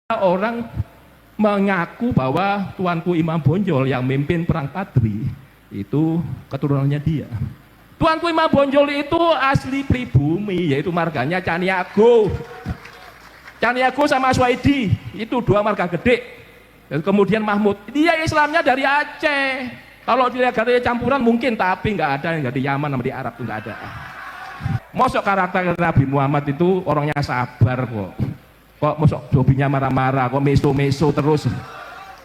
orang mengaku bahwa tuanku Imam Bonjol yang memimpin perang Padri itu keturunannya dia. Tuanku Imam Bonjol itu asli pribumi, yaitu marganya Caniago. Caniago sama Swaidi itu dua marga gede. Dan kemudian Mahmud, dia Islamnya dari Aceh. Kalau dilihat katanya campuran mungkin, tapi nggak ada yang dari Yaman sama di Arab tuh nggak ada. Mosok karakter Nabi Muhammad itu orangnya sabar kok. Kok mosok hobinya marah-marah, kok meso-meso terus.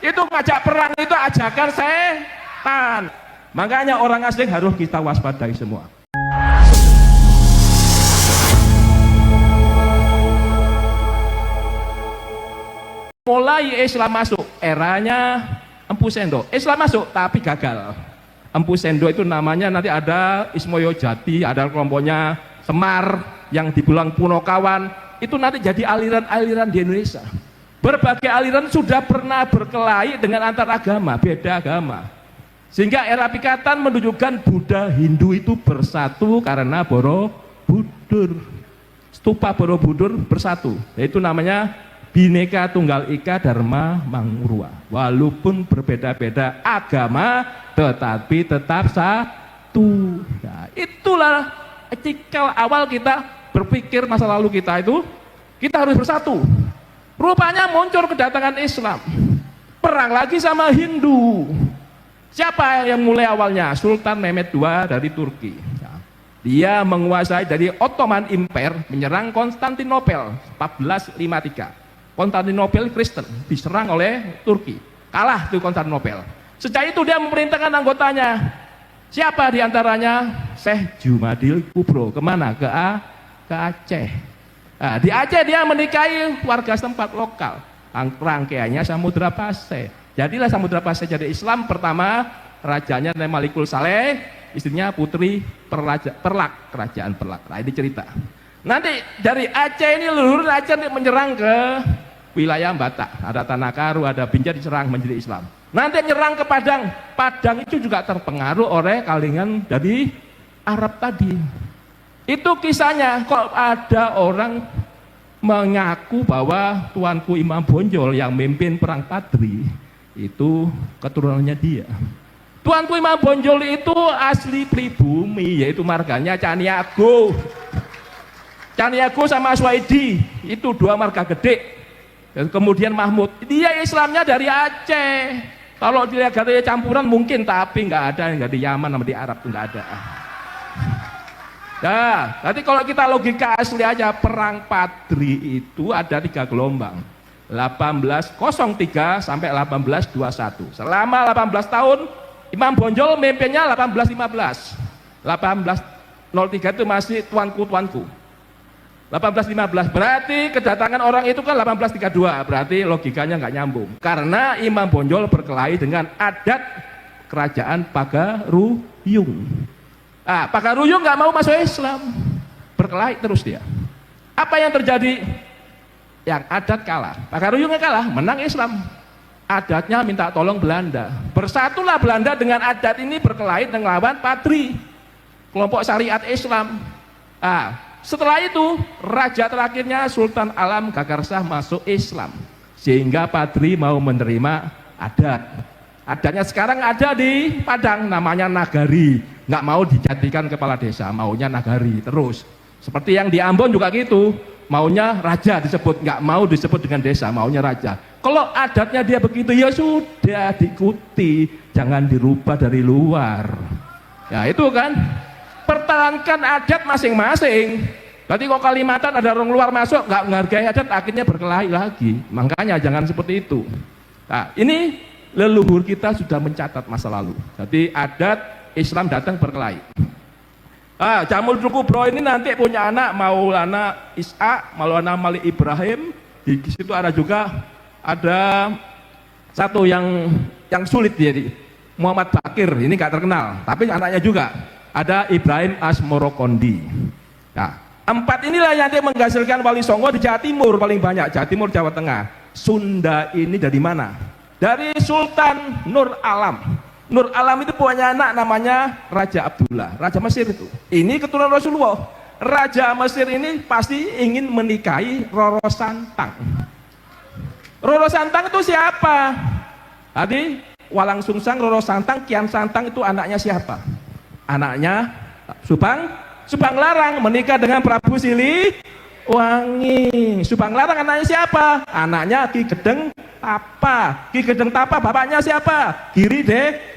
Itu ngajak perang itu ajakan setan. Makanya orang asing harus kita waspadai semua. Mulai Islam masuk, eranya Empu Sendo. Islam masuk tapi gagal. Empu Sendo itu namanya nanti ada Ismoyo Jati, ada kelompoknya Semar yang dibilang Punokawan. Itu nanti jadi aliran-aliran di Indonesia. Berbagai aliran sudah pernah berkelahi dengan antar agama, beda agama. Sehingga era Pikatan menunjukkan Buddha Hindu itu bersatu karena Borobudur. Stupa Borobudur bersatu. Yaitu namanya Bhinneka Tunggal Ika Dharma Mangurwa. Walaupun berbeda-beda agama, tetapi tetap satu. Nah, itulah cikal awal kita berpikir masa lalu kita itu, kita harus bersatu. Rupanya muncul kedatangan Islam. Perang lagi sama Hindu. Siapa yang mulai awalnya? Sultan Mehmed II dari Turki. Dia menguasai dari Ottoman Empire, menyerang Konstantinopel 1453. Konstantinopel Kristen diserang oleh Turki, kalah tuh Konstantinopel. Sejak itu dia memerintahkan anggotanya. Siapa diantaranya? Syekh Jumadil Kubro. Kemana? Ke Aceh. Nah, di Aceh dia menikahi warga setempat lokal. Rangkaiannya Samudra Pasai. Jadilah Samudra Pasai jadi Islam. Pertama rajanya Malikul Saleh, istrinya Putri Perlak, kerajaan Perlak. Nah, ini cerita. Nanti dari Aceh ini leluhur Aceh menyerang ke wilayah Batak. Ada Tanah Karu, ada Binjai diserang menjadi Islam. Nanti menyerang ke Padang. Padang itu juga terpengaruh oleh kalangan dari Arab tadi. Itu kisahnya. Kok ada orang mengaku bahwa tuanku Imam Bonjol yang memimpin perang Padri itu keturunannya dia. Tuanku Imam Bonjol itu asli pribumi, yaitu marganya Caniago. Caniago sama Swaidi itu dua marga gede. Dan kemudian Mahmud, dia Islamnya dari Aceh. Kalau dilihat katanya campuran mungkin, tapi nggak ada yang dari Yaman sama di Arab tuh nggak ada. Nah, nanti kalau kita logika asli aja, perang Padri itu ada 3 gelombang. 1803 sampai 1821. Selama 18 tahun Imam Bonjol memimpinnya 1815. 1803 itu masih tuanku. 1815 berarti kedatangan orang itu kan 1832, berarti logikanya nggak nyambung karena Imam Bonjol berkelahi dengan adat kerajaan Pagaruyung. Pagaruyung nggak mau masuk Islam, berkelahi terus dia. Apa yang terjadi? Yang adat kalah, Pagaruyungnya kalah, menang Islam. Adatnya minta tolong Belanda, bersatulah Belanda dengan adat ini berkelahi dengan lawan Padri, kelompok syariat Islam. Setelah itu raja terakhirnya Sultan Alam Gagarsah masuk Islam, sehingga Padri mau menerima adat. Adatnya sekarang ada di Padang, namanya Nagari. Nggak mau dijadikan kepala desa, maunya Nagari terus. Seperti yang di Ambon juga gitu, maunya raja disebut, nggak mau disebut dengan desa, maunya raja. Kalau adatnya dia begitu, ya sudah diikuti, jangan dirubah dari luar. Ya itu kan, pertahankan adat masing-masing. Berarti kalau Kalimantan ada orang luar masuk, nggak menghargai adat, akhirnya berkelahi lagi. Makanya jangan seperti itu. Nah, ini leluhur kita sudah mencatat masa lalu. Jadi adat Islam datang berkelahi. Jamul Kubro ini nanti punya anak Maulana Ishak, Maulana Malik Ibrahim. Di situ ada juga ada satu yang sulit jadi Muhammad Bakir, ini nggak terkenal, tapi anaknya juga ada Ibrahim Asmorokondi. Nah, 4 inilah yang nanti menghasilkan Wali Songo di Jawa Timur paling banyak. Jawa Timur, Jawa Tengah. Sunda ini dari mana? Dari Sultan Nur Alam. Nur Alam itu punya anak namanya Raja Abdullah, Raja Mesir itu. Ini keturunan Rasulullah. Raja Mesir ini pasti ingin menikahi Roro Santang. Roro Santang itu siapa? Tadi Walang Sungsang, Roro Santang, Kian Santang itu anaknya siapa? Anaknya Subang Larang menikah dengan Prabu Siliwangi. Subang Larang anaknya siapa? Anaknya Ki Gedeng Tapa. Ki Gedeng Tapa bapaknya siapa?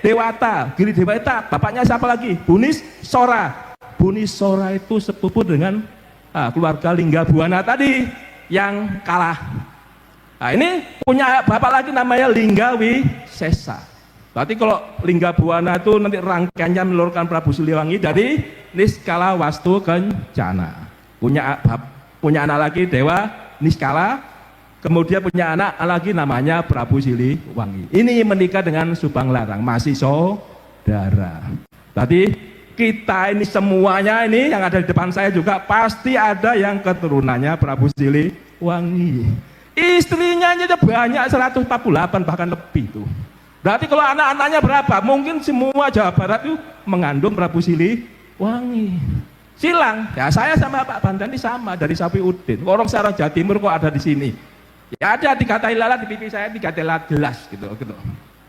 Dewata. Giri Dewata bapaknya siapa lagi? Bunis Sora. Bunis Sora itu sepupu dengan keluarga Linggabuana tadi yang kalah. Nah ini punya bapak lagi namanya Linggawisesa. Berarti kalau Linggabuana itu nanti rangkaiannya menelurkan Prabu Siliwangi dari Niskala Wastu Kencana. Punya anak lagi Dewa Niskala, kemudian punya anak lagi namanya Prabu Siliwangi. Ini menikah dengan Subang Larang, masih saudara. Tadi kita ini semuanya ini yang ada di depan saya juga pasti ada yang keturunannya Prabu Siliwangi. Istrinya aja banyak 148 bahkan lebih tuh. Berarti kalau anak-anaknya berapa? Mungkin semua Jawa Barat itu mengandung Prabu Siliwangi. Silang. Ya saya sama Pak Bandani sama dari Sapi Udin. Orang Sarang Jawa Timur kok ada di sini. Ya ada 3 tai lalat di pipi saya, 3 tai lalat gelas gitu.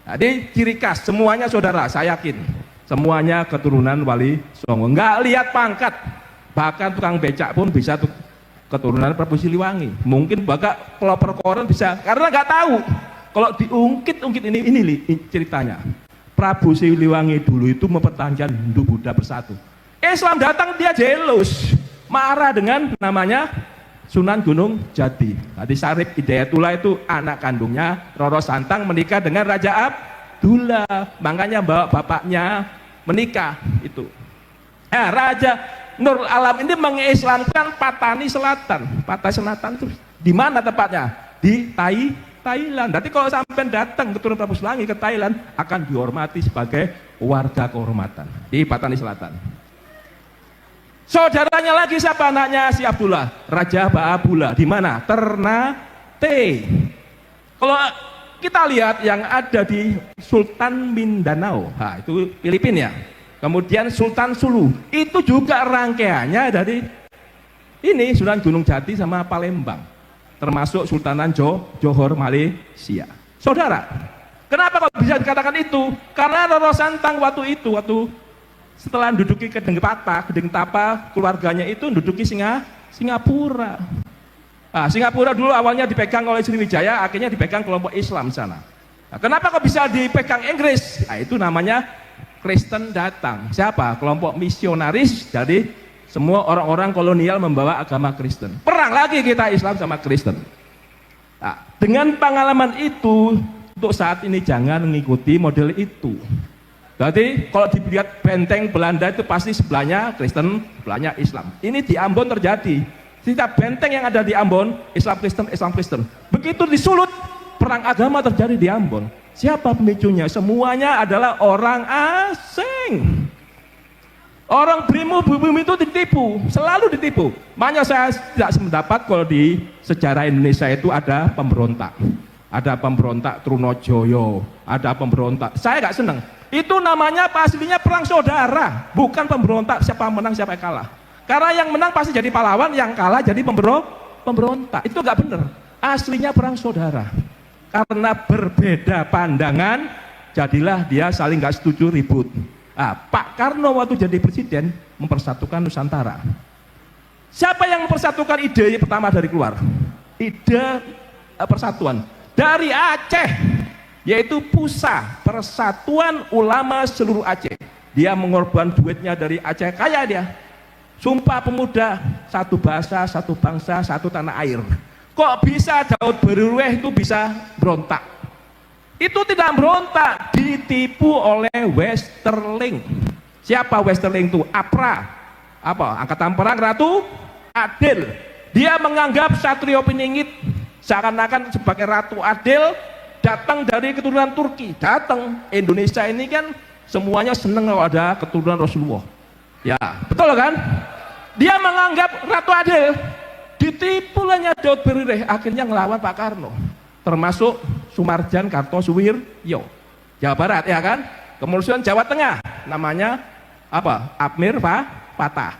Jadi ciri khas semuanya saudara, saya yakin. Semuanya keturunan Wali Songo. Enggak lihat pangkat. Bahkan tukang becak pun bisa keturunan Prabu Siliwangi. Mungkin bakal pelopor koran bisa karena nggak tahu. Kalau diungkit ini ceritanya. Prabu Siliwangi dulu itu mempertahankan Hindu Buddha bersatu. Islam datang dia jealous, marah dengan namanya Sunan Gunung Jati. Tadi Sarip Hidayatullah itu anak kandungnya Roro Santang menikah dengan Raja Abdullah. Makanya bawa bapaknya menikah itu. Raja Nur Alam ini mengislamkan Patani Selatan. Patani Selatan itu di mana tepatnya? Di Thailand. Nanti kalau sampai datang keturunan Prabu Siliwangi ke Thailand akan dihormati sebagai warga kehormatan di Patani Selatan. Saudaranya lagi siapa anaknya si Abdullah? Raja Baabula. Di mana? Ternate. Kalau kita lihat yang ada di Sultan Mindanao, itu Filipina ya. Kemudian Sultan Sulu, itu juga rangkaiannya dari ini Sunan Gunung Jati sama Palembang, termasuk Sultanan Johor Malaysia. Saudara, kenapa kok bisa dikatakan itu? Karena Roro Santang waktu setelah menduduki Gedeng Tapa, keluarganya itu menduduki Singapura. Singapura dulu awalnya dipegang oleh Sriwijaya, akhirnya dipegang kelompok Islam sana. Kenapa kok bisa dipegang Inggris? Itu namanya Kristen datang. Siapa? Kelompok misionaris dari semua orang-orang kolonial membawa agama Kristen. Perang lagi kita Islam sama Kristen. Dengan pengalaman itu, untuk saat ini jangan mengikuti model itu. Jadi kalau dilihat benteng Belanda itu pasti sebelahnya Kristen, sebelahnya Islam. Ini di Ambon terjadi. Setiap benteng yang ada di Ambon, Islam Kristen. Begitu disulut, perang agama terjadi di Ambon. Siapa pemicunya? Semuanya adalah orang asing. Orang pribumi itu ditipu, selalu ditipu. Makanya saya tidak sependapat kalau di sejarah Indonesia itu ada pemberontak. Ada pemberontak Trunojoyo, ada pemberontak. Saya nggak senang. Itu namanya pastinya perang saudara, bukan pemberontak siapa menang siapa yang kalah. Karena yang menang pasti jadi pahlawan, yang kalah jadi pemberontak. Itu nggak benar. Aslinya perang saudara. Karena berbeda pandangan, jadilah dia saling nggak setuju ribut. Pak Karno waktu jadi presiden mempersatukan Nusantara. Siapa yang mempersatukan ide pertama dari keluar? Ide persatuan dari Aceh, yaitu PUSA, Persatuan Ulama Seluruh Aceh. Dia mengorban duitnya dari Aceh, kaya dia. Sumpah Pemuda, satu bahasa, satu bangsa, satu tanah air. Kok bisa Daud Beruleh itu bisa berontak? Itu tidak berontak, ditipu oleh Westerling. Siapa Westerling itu? APRA, Angkatan Perang Ratu Adil. Dia menganggap Satrio Piningit seakan-akan sebagai Ratu Adil datang dari keturunan Turki. Datang Indonesia ini kan semuanya senang kalau ada keturunan Rasulullah. Ya, betul kan? Dia menganggap Ratu Adil, ditipulahnya Daud Beruleh, akhirnya ngelawan Pak Karno. Termasuk Sumarjan Kartosuwiryo, Jawa Barat ya kan. Kemudian Jawa Tengah namanya Amir Patah.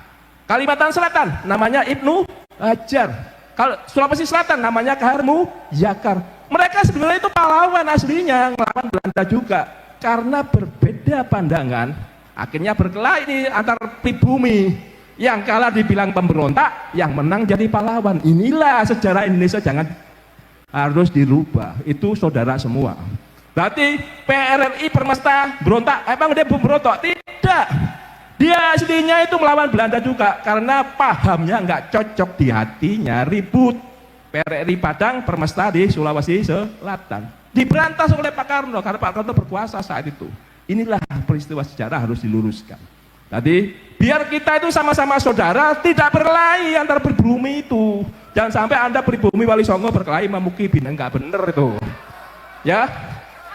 Kalimantan Selatan namanya Ibnu Hajar. Kalau Sulawesi Selatan namanya Kaharmu Yakar. Mereka Mereka sebenarnya itu pahlawan aslinya, ngelawan Belanda juga. Karena berbeda pandangan, akhirnya berkelahi ini antar pribumi. Yang kalah dibilang pemberontak, yang menang jadi pahlawan. Inilah sejarah Indonesia, jangan harus dirubah. Itu saudara semua. Berarti PRRI Permesta berontak, emang dia berontak? Tidak. Dia aslinya itu melawan Belanda juga, karena pahamnya nggak cocok di hatinya, ribut. PRRI Padang Permesta di Sulawesi Selatan diberantas oleh Pak Karno, karena Pak Karno berkuasa saat itu. Inilah peristiwa sejarah harus diluruskan. Tadi biar kita itu sama-sama saudara, tidak berkelahi antar pribumi itu. Jangan sampai Anda pribumi Wali Songo berkelahi Mamuki Bina, nggak bener itu. Ya.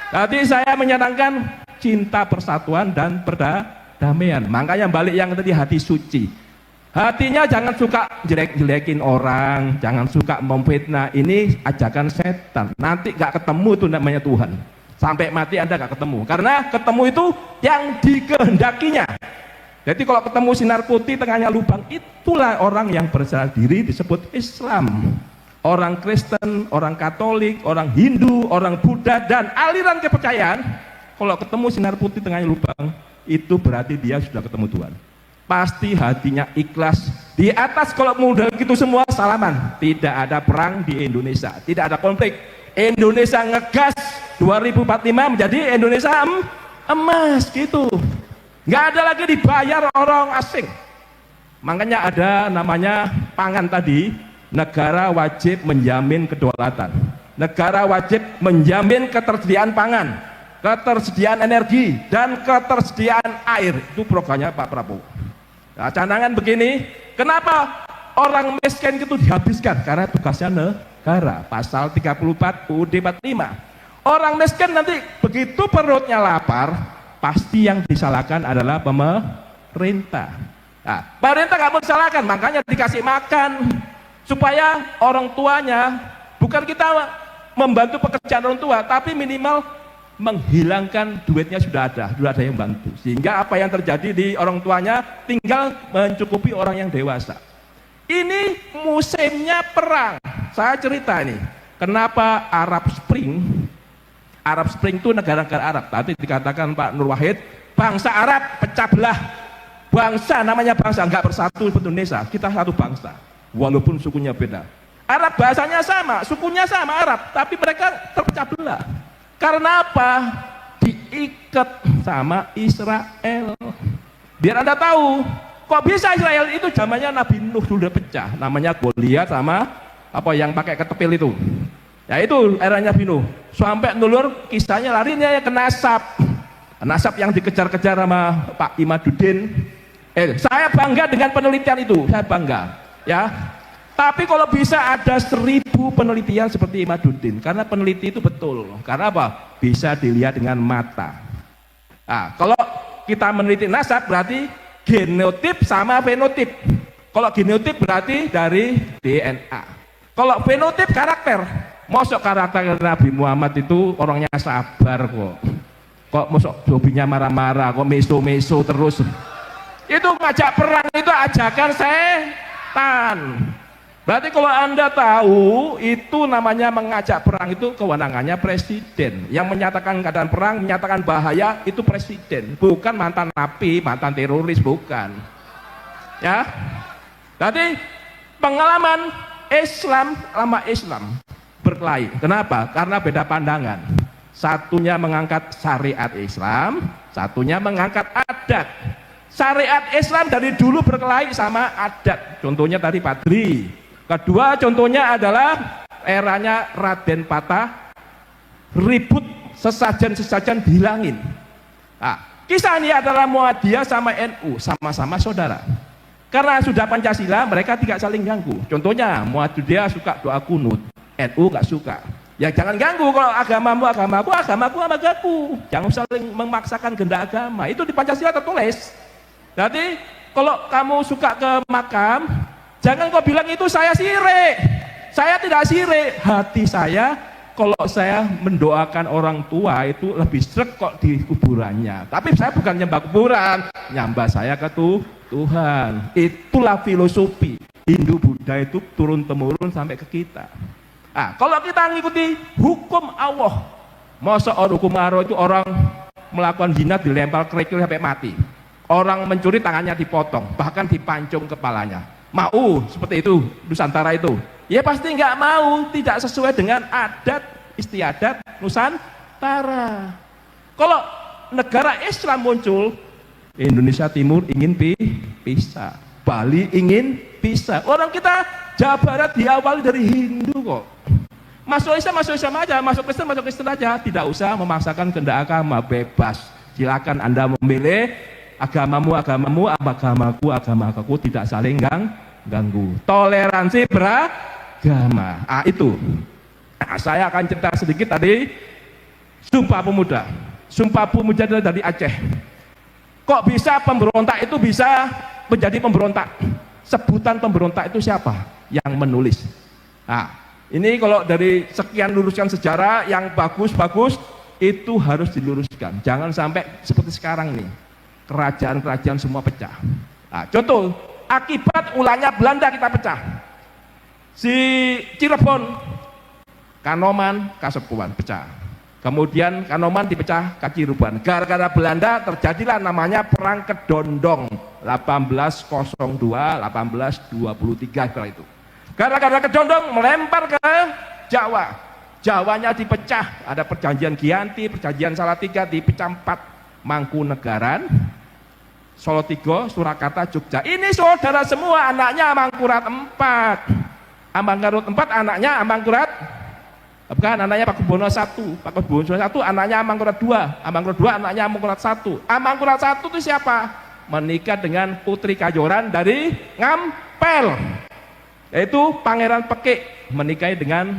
Tadi saya menyenangkan cinta persatuan dan perdamaian. Makanya balik yang tadi hati suci. Hatinya jangan suka jelek-jelekin orang, jangan suka memfitnah. Ini ajakan setan. Nanti gak ketemu itu namanya Tuhan. Sampai mati Anda gak ketemu. Karena ketemu itu yang dikehendakinya. Jadi kalau ketemu sinar putih tengahnya lubang, itulah orang yang berserah diri disebut Islam. Orang Kristen, orang Katolik, orang Hindu, orang Buddha, dan aliran kepercayaan, kalau ketemu sinar putih tengahnya lubang, itu berarti dia sudah ketemu Tuhan. Pasti hatinya ikhlas. Di atas kalau modal gitu semua salaman. Tidak ada perang di Indonesia, tidak ada konflik. Indonesia ngegas 2045 menjadi Indonesia emas gitu. Nggak ada lagi dibayar orang asing. Makanya ada namanya pangan tadi. Negara wajib menjamin kedaulatan. Negara wajib menjamin ketersediaan pangan, ketersediaan energi, dan ketersediaan air. Itu programnya Pak Prabowo. Nah, canangan begini, kenapa orang miskin itu dihabiskan? Karena tugasnya negara, pasal 34 UUD 45. Orang miskin nanti begitu perutnya lapar, pasti yang disalahkan adalah pemerintah. Nah, pemerintah nggak mau disalahkan, makanya dikasih makan supaya orang tuanya, bukan kita membantu pekerjaan orang tua, tapi minimal menghilangkan duitnya sudah ada yang bantu, sehingga apa yang terjadi di orang tuanya tinggal mencukupi orang yang dewasa. Ini musimnya perang. Saya cerita ini, kenapa Arab Spring itu negara-negara Arab. Tadi dikatakan Pak Nur Wahid, bangsa Arab pecah belah. Bangsa namanya bangsa, nggak bersatu seperti Indonesia. Kita satu bangsa, walaupun sukunya beda. Arab bahasanya sama, sukunya sama Arab, tapi mereka terpecah belah. Karena apa? Diikat sama Israel. Biar Anda tahu, kok bisa Israel itu zamannya Nabi Nuh sudah pecah. Namanya Goliat sama apa yang pakai ketepil itu. Ya itu eranya Nabi Nuh. Sampai nulur kisahnya larinya ke Nasab. Nasab yang dikejar-kejar sama Pak Imaduddin. Saya bangga dengan penelitian itu, saya bangga. Ya. Tapi kalau bisa ada 1000 penelitian seperti Imaduddin, karena peneliti itu betul. Karena apa? Bisa dilihat dengan mata. Nah, kalau kita meneliti nasab berarti genotip sama fenotip. Kalau genotip berarti dari DNA. Kalau fenotip karakter. Mosok karakter Nabi Muhammad itu orangnya sabar kok. Kok mosok hobinya marah-marah, kok meso-meso terus. Itu ngajak perang itu ajakan setan. Berarti kalau Anda tahu, itu namanya mengajak perang, itu kewenangannya presiden. Yang menyatakan keadaan perang, menyatakan bahaya, itu presiden. Bukan mantan napi, mantan teroris, bukan. Ya. Jadi pengalaman Islam, lama Islam berkelahi. Kenapa? Karena beda pandangan. Satunya mengangkat syariat Islam, satunya mengangkat adat. Syariat Islam dari dulu berkelahi sama adat. Contohnya tadi Padri. Kedua contohnya adalah eranya Raden Patah, ribut sesajen-sesajen dihilangin. Nah, kisah ini adalah Muhammadiyah sama NU, sama-sama saudara. Karena sudah Pancasila, mereka tidak saling ganggu. Contohnya Muhammadiyah suka doa kunut, NU nggak suka. Ya jangan ganggu, kalau agamamu agamaku. Jangan saling memaksakan kehendak agama. Itu di Pancasila tertulis. Jadi kalau kamu suka ke makam, jangan kau bilang itu saya sirik. Saya tidak sirik. Hati saya, kalau saya mendoakan orang tua itu lebih sreg kok di kuburannya. Tapi saya bukan nyembah kuburan, nyembah saya ke Tuhan. Itulah filosofi Hindu Buddha itu turun temurun sampai ke kita. Nah, kalau kita ngikuti hukum Allah, masa hukum Allah itu orang melakukan zina dilempar kerikil sampai mati, orang mencuri tangannya dipotong, bahkan dipancung kepalanya. Mau seperti itu Nusantara itu? Ya pasti nggak mau, tidak sesuai dengan adat istiadat Nusantara. Kalau negara Islam muncul, Indonesia Timur ingin pisah, Bali ingin pisah. Orang kita Jawa Barat diawali dari Hindu kok. Masuk Islam aja, masuk Kristen aja. Tidak usah memaksakan kehendak agama, bebas. Silakan Anda memilih agamamu, agamaku, tidak saling ganggu. Toleransi beragama. Itu. Saya akan cerita sedikit tadi. Sumpah Pemuda. Sumpah Pemuda adalah dari Aceh. Kok bisa pemberontak itu bisa menjadi pemberontak? Sebutan pemberontak itu siapa yang menulis? Ini kalau dari sekian luruskan sejarah yang bagus-bagus itu harus diluruskan. Jangan sampai seperti sekarang nih, kerajaan-kerajaan semua pecah. Contoh, akibat ulahnya Belanda kita pecah. Si Cirebon, Kanoman, Kasepuan pecah. Kemudian Kanoman dipecah Kaciruban. Gara-gara Belanda terjadilah namanya Perang Kedondong 1802, 1823 setelah itu. Gara-gara Kedondong melempar ke Jawa. Jawanya dipecah, ada perjanjian Giyanti, perjanjian Salatiga, dipecah 4. Mangkunegaran, Solotigo, Surakarta, Jogja. Ini saudara semua, anaknya Amangkurat 4. Amangkurat 4 anaknya Amangkurat, bukan, anaknya Pakubuwono I. Pakubuwono I anaknya Amangkurat II. Amangkurat II anaknya Amangkurat I. Amangkurat I itu siapa? Menikah dengan Putri Kajoran dari Ngampel, yaitu Pangeran Pekik, menikahi dengan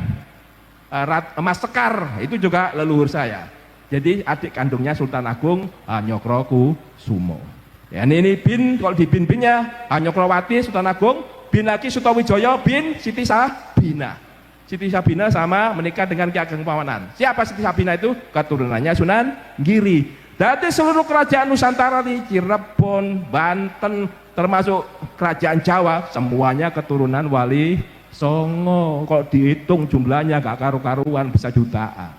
Mas Sekar, itu juga leluhur saya. Jadi adik kandungnya Sultan Agung Nyokrokusumo. Ya, ini bin, kalau di bin-binnya Nyokrowati, Sultan Agung, bin lagi Sutowijoyo, bin Siti Sabina. Siti Sabina sama menikah dengan Ki Ageng Pawanan. Siapa Siti Sabina itu? Keturunannya Sunan Giri. Dari seluruh kerajaan Nusantara di Cirebon, Banten, termasuk kerajaan Jawa, semuanya keturunan Wali Songo. Kalau dihitung jumlahnya gak karu-karuan, bisa jutaan.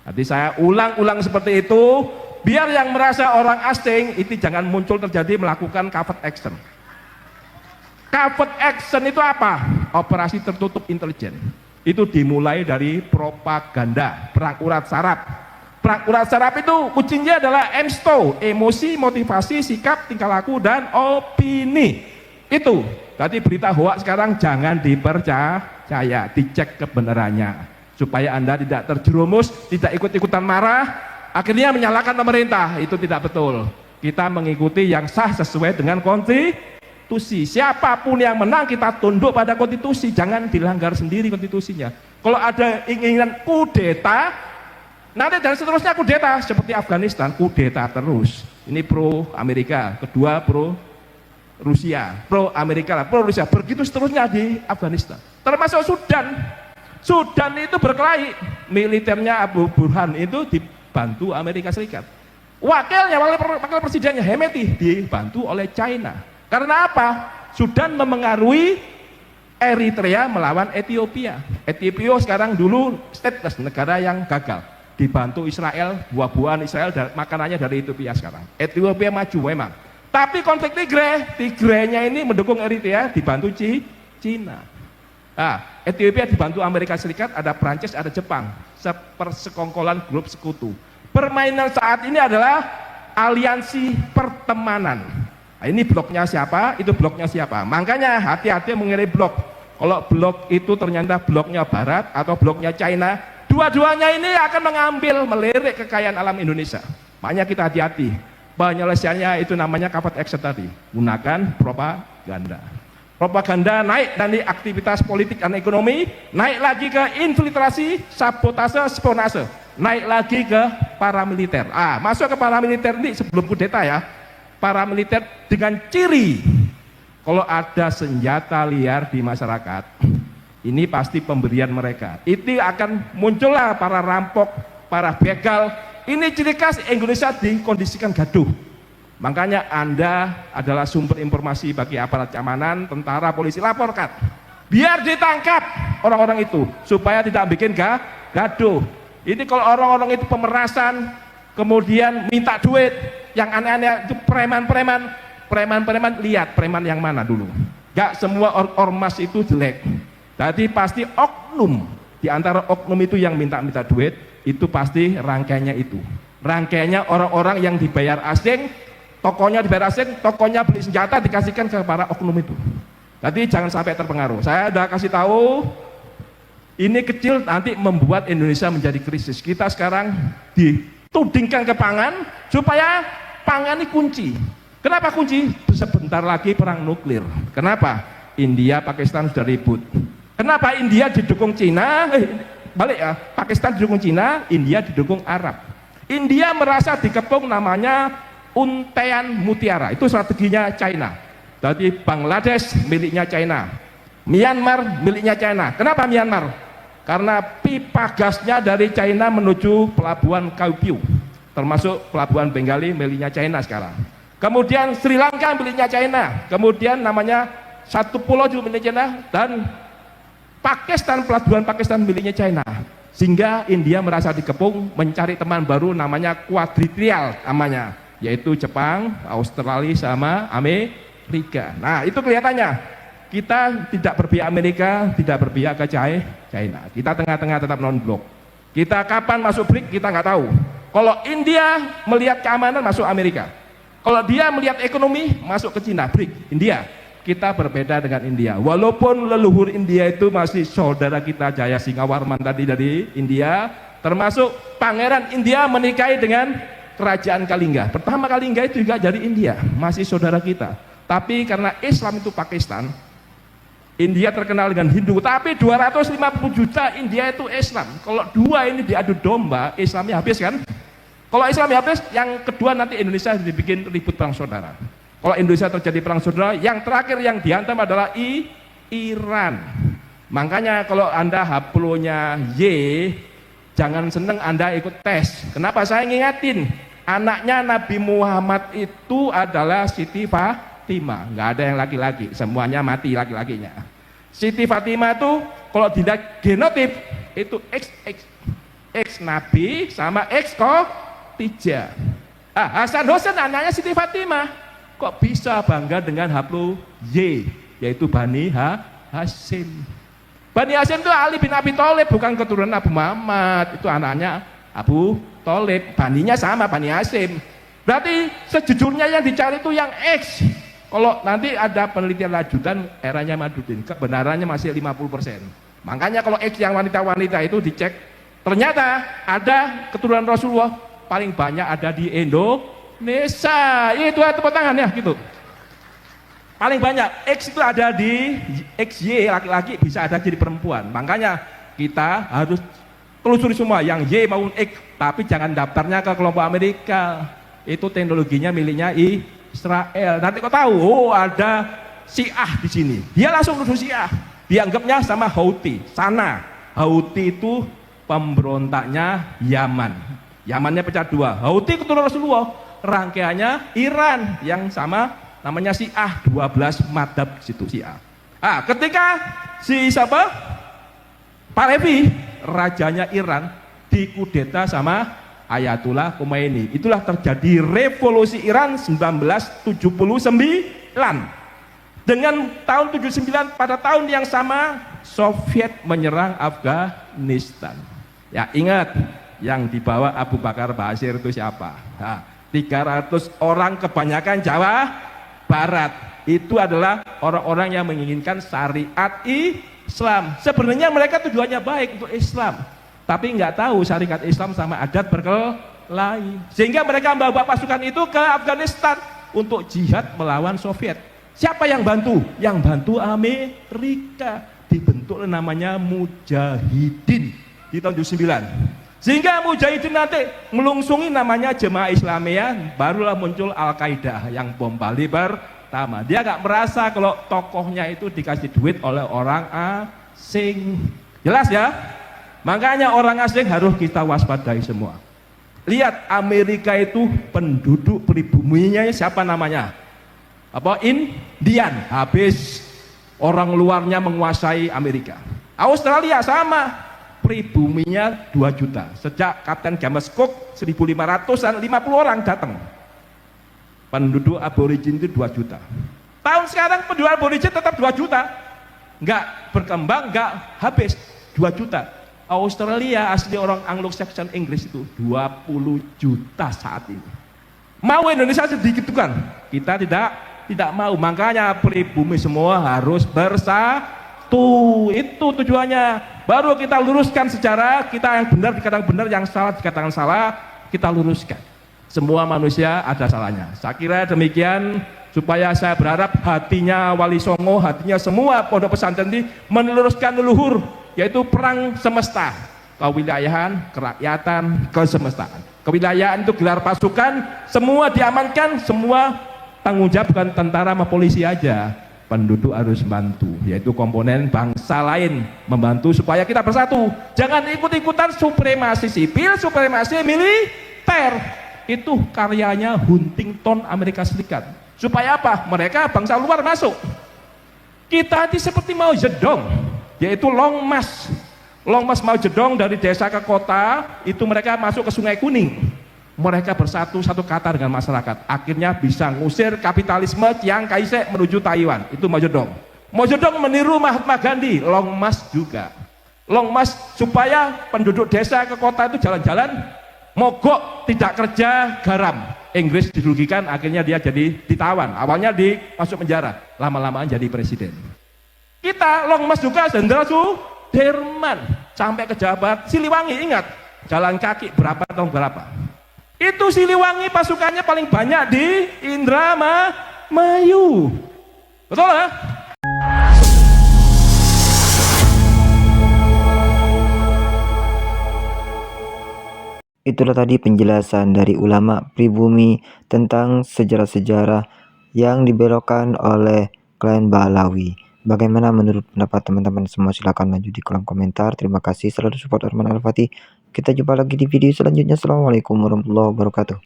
Nanti saya ulang-ulang seperti itu, biar yang merasa orang asing itu jangan muncul terjadi melakukan covert action. Covert action itu apa? Operasi tertutup intelijen. Itu dimulai dari propaganda, perang urat saraf. Perang urat saraf itu kuncinya adalah EMSTO, emosi, motivasi, sikap, tingkah laku, dan opini. Itu. Jadi berita hoax sekarang jangan dipercaya, dicek kebenarannya. Supaya Anda tidak terjerumus, tidak ikut-ikutan marah, akhirnya menyalahkan pemerintah. Itu tidak betul. Kita mengikuti yang sah sesuai dengan konstitusi. Siapapun yang menang kita tunduk pada konstitusi, jangan dilanggar sendiri konstitusinya. Kalau ada inginan kudeta, nanti dan seterusnya kudeta, seperti Afghanistan, kudeta terus. Ini pro Amerika, kedua pro Rusia, pro Amerika, pro Rusia, begitu seterusnya di Afghanistan. Termasuk Sudan. Sudan itu berkelahi, militernya Abu Burhan itu dibantu Amerika Serikat. Wakilnya, wakil presidennya Hemeti dibantu oleh China. Karena apa? Sudan memengaruhi Eritrea melawan Ethiopia. Ethiopia sekarang dulu stateless, negara yang gagal. Dibantu Israel, buah-buahan Israel, dan makanannya dari Ethiopia sekarang. Ethiopia maju memang. Tapi konflik Tigrenya ini mendukung Eritrea, dibantu Cina. Ethiopia dibantu Amerika Serikat, ada Prancis, ada Jepang. Sepersekongkolan grup sekutu. Permainan saat ini adalah aliansi pertemanan. Ini bloknya siapa, itu bloknya siapa. Makanya hati-hati mengirim blok. Kalau blok itu ternyata bloknya Barat atau bloknya China, dua-duanya ini akan mengambil, melirik kekayaan alam Indonesia. Makanya kita hati-hati. Penyelesaiannya itu namanya covert action tadi. Gunakan propaganda. Propaganda naik dari aktivitas politik dan ekonomi, naik lagi ke infiltrasi, sabotase, spionase, naik lagi ke paramiliter. Masuk ke paramiliter ini sebelum kudeta ya. Paramiliter dengan ciri kalau ada senjata liar di masyarakat, ini pasti pemberian mereka. Itu akan muncullah para rampok, para begal. Ini ciri khas Indonesia dikondisikan gaduh. Makanya Anda adalah sumber informasi bagi aparat keamanan, tentara, polisi, laporkan. biar ditangkap orang-orang itu supaya tidak bikin gaduh. Ini kalau orang-orang itu pemerasan, kemudian minta duit, yang aneh-aneh itu preman, lihat preman yang mana dulu. Gak semua ormas itu jelek. Jadi pasti oknum, di antara oknum itu yang minta-minta duit, itu pasti rangkaiannya itu. Rangkaiannya orang-orang yang dibayar asing, tokonya dibayar asing, tokonya beli senjata dikasihkan ke para oknum itu. Jadi jangan sampai terpengaruh. Saya udah kasih tahu, ini kecil nanti membuat Indonesia menjadi krisis. Kita sekarang ditudingkan ke pangan, supaya pangan ini kunci. Kenapa kunci? Sebentar lagi perang nuklir. Kenapa? India, Pakistan sudah ribut. Kenapa India didukung Cina? Balik ya, Pakistan didukung Cina, India didukung Arab. India merasa dikepung namanya untaian mutiara, itu strateginya China. Jadi Bangladesh miliknya China, Myanmar miliknya China. Kenapa Myanmar? Karena pipa gasnya dari China menuju pelabuhan Kaupiu, termasuk pelabuhan Bengali miliknya China sekarang. Kemudian Sri Lanka miliknya China, kemudian namanya satu pulau juga miliknya China, dan Pakistan, pelabuhan Pakistan miliknya China. Sehingga India merasa dikepung, mencari teman baru namanya kuadrilateral namanya, yaitu Jepang, Australia sama Amerika. Nah, itu kelihatannya kita tidak berpihak Amerika, tidak berpihak ke China. Kita tengah-tengah tetap non-blok. Kita kapan masuk BRIC kita nggak tahu. Kalau India melihat keamanan masuk Amerika. Kalau dia melihat ekonomi masuk ke Cina, BRIC, India. Kita berbeda dengan India. Walaupun leluhur India itu masih saudara kita Jaya Singawarman tadi dari India, termasuk Pangeran India menikahi dengan Kerajaan Kalingga. Pertama Kalingga itu juga dari India, masih saudara kita. Tapi karena Islam itu Pakistan, India terkenal dengan Hindu, tapi 250 juta India itu Islam. Kalau dua ini diadu domba, Islamnya habis kan? Kalau Islamnya habis, yang kedua nanti Indonesia dibikin ribut perang saudara. Kalau Indonesia terjadi perang saudara, yang terakhir yang dihantam adalah Iran. Makanya kalau Anda haplonya Y, jangan seneng Anda ikut tes. Kenapa saya ngingetin? Anaknya Nabi Muhammad itu adalah Siti Fatimah. Nggak ada yang laki-laki, semuanya mati laki-lakinya. Siti Fatimah itu kalau dilihat genotip itu X Nabi sama X Khadijah. Hasan Hussein anaknya Siti Fatimah. Kok bisa bangga dengan haplo Y, yaitu Bani Hashim. Bani Hashim itu Ali bin Abi Thalib, bukan keturunan Abu Muhammad, itu anaknya Abu Thalib. Baninya sama, Bani Hashim. Berarti sejujurnya yang dicari itu yang X. Kalau nanti ada penelitian lanjutan eranya Madudin, kebenarannya masih 50%. Makanya kalau X yang wanita-wanita itu dicek, ternyata ada keturunan Rasulullah paling banyak ada di Indonesia. Itu tepuk tangan ya gitu. Paling banyak X itu ada di XY, laki-laki bisa ada jadi perempuan. Makanya kita harus telusuri semua yang Y maupun X, tapi jangan daftarnya ke kelompok Amerika. Itu teknologinya miliknya Israel. Nanti kau tahu, oh ada Syiah di sini. Dia langsung nuduh Syiah. Dianggapnya sama Houthi. Sana Houthi itu pemberontaknya Yaman. Yamannya pecah dua. Houthi keturunan Rasulullah. Rangkaiannya Iran yang sama namanya Syiah, 12 madhab situ Syiah. Ketika si siapa? Pahlavi, rajanya Iran dikudeta sama Ayatullah Khomeini. Itulah terjadi revolusi Iran 1979. Dengan tahun 79 pada tahun yang sama Soviet menyerang Afghanistan. Ya ingat yang dibawa Abu Bakar Bashir itu siapa? 300 orang kebanyakan Jawa Barat. Itu adalah orang-orang yang menginginkan syariat Islam. Sebenarnya mereka tujuannya baik untuk Islam, tapi nggak tahu syariat Islam sama adat berkelahi. Sehingga mereka membawa pasukan itu ke Afghanistan untuk jihad melawan Soviet. Siapa yang bantu? Yang bantu Amerika. Dibentuk namanya Mujahidin di tahun 79. Sehingga Mujahidin nanti melungsungi namanya Jemaah Islamiyah, barulah muncul Al-Qaeda yang bom Bali pertama. Dia nggak merasa kalau tokohnya itu dikasih duit oleh orang asing. Jelas ya? Makanya orang asing harus kita waspadai semua. Lihat Amerika itu penduduk pribuminya siapa namanya? Indian, habis. Orang luarnya menguasai Amerika. Australia sama, pribuminya 2 juta. Sejak Kapten James Cook 1500-an 50 orang datang. Penduduk aborigin itu 2 juta. Tahun sekarang penduduk aborigin tetap 2 juta. Nggak berkembang, nggak habis 2 juta. Australia asli orang Anglo-Saxon Inggris itu 20 juta saat ini. Mau Indonesia sedikit kan? Kita tidak mau. Makanya pribumi semua harus bersatu. Itu tujuannya. Baru kita luruskan sejarah, kita yang benar dikatakan benar, yang salah dikatakan salah, kita luruskan. Semua manusia ada salahnya. Saya kira demikian, supaya saya berharap hatinya Wali Songo, hatinya semua pondok pesantren ini meluruskan leluhur, yaitu perang semesta, kewilayahan, kerakyatan, kesemestaan. Kewilayahan itu gelar pasukan, semua diamankan, semua tanggung jawab bukan tentara sama polisi aja. Penduduk harus bantu, yaitu komponen bangsa lain membantu supaya kita bersatu. Jangan ikut-ikutan supremasi sipil, supremasi militer. Itu karyanya Huntington Amerika Serikat. Supaya apa? Mereka bangsa luar masuk. Kita ini seperti Mao Zedong, yaitu Long March. Long March Mao Zedong dari desa ke kota, itu mereka masuk ke Sungai Kuning. Mereka bersatu satu kata dengan masyarakat. Akhirnya bisa ngusir kapitalisme Chiang Kai-shek menuju Taiwan. Itu Mao Zedong. Mao Zedong meniru Mahatma Gandhi. Long March juga. Long March supaya penduduk desa ke kota itu jalan-jalan mogok, tidak kerja, garam. Inggris dirugikan, akhirnya dia jadi ditawan. Awalnya masuk penjara, lama-lamaan jadi presiden. Kita Long March juga Jenderal Sudirman sampai ke Jawa Siliwangi. Ingat, jalan kaki berapa tahun berapa? Itu Siliwangi pasukannya paling banyak di Indramayu. Betul ya? Itulah tadi penjelasan dari ulama pribumi tentang sejarah-sejarah yang dibelokkan oleh klan Ba'alawi. Bagaimana menurut pendapat teman-teman semua? Silahkan lanjut di kolom komentar. Terima kasih selalu support Arman Al-Fatih. Kita jumpa lagi di video selanjutnya. Assalamualaikum warahmatullahi wabarakatuh.